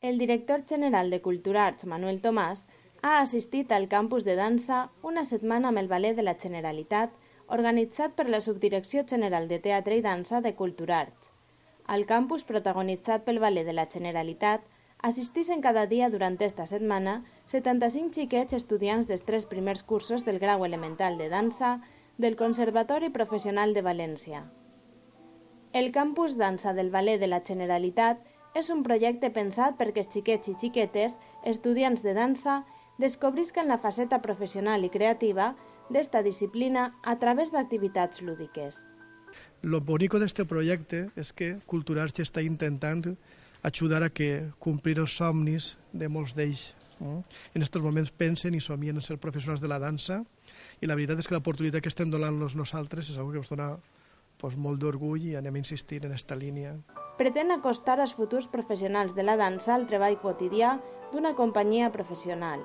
El director general de Culturarts, Manuel Tomàs, ha assistit al campus de dansa una setmana amb el Ballet de la Generalitat, organitzat per la Subdirecció General de Teatre i Dansa de Culturarts. Al campus protagonitzat pel Ballet de la Generalitat assisteixen cada dia durant esta setmana 75 xiquets estudiants dels 3 primers cursos del grau elemental de dansa del Conservatori Professional de València. El campus dansa del Ballet de la Generalitat és un projecte pensat perquè els xiquets i xiquetes, estudiants de dansa, descobrisquen la faceta professional i creativa d'esta disciplina a través d'activitats lúdiques. Lo bonito de este proyecto es que Culturarts està intentant ajudar a que complir els somnis de molts d'ells. En aquests moments pensen i somien en ser professionals de la dansa i la veritat és que l'oportunitat que estem donant-los nosaltres és una que ens dona molt d'orgull i anem a insistir en aquesta línia. Pretén acostar als futurs professionals de la dansa al treball quotidià d'una companyia professional.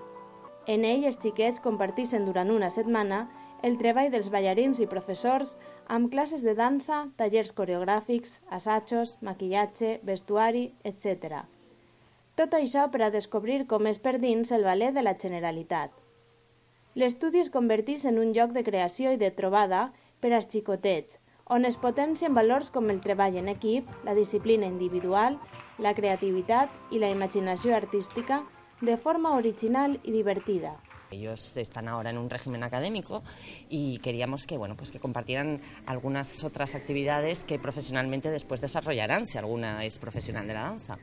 En ell, els xiquets comparteixen durant una setmana el treball dels ballarins i professors amb classes de dansa, tallers coreogràfics, assajos, maquillatge, vestuari, etc. Tot això per a descobrir com és per dins el Ballet de la Generalitat. L'estudi es converteix en un lloc de creació i de trobada per als xicotets, on es potencien valors com el treball en equip, la disciplina individual, la creativitat i la imaginació artística de forma original y divertida. Ellos están ahora en un régimen académico y queríamos que compartieran algunas otras actividades que profesionalmente después desarrollarán, si alguna es profesional de la danza.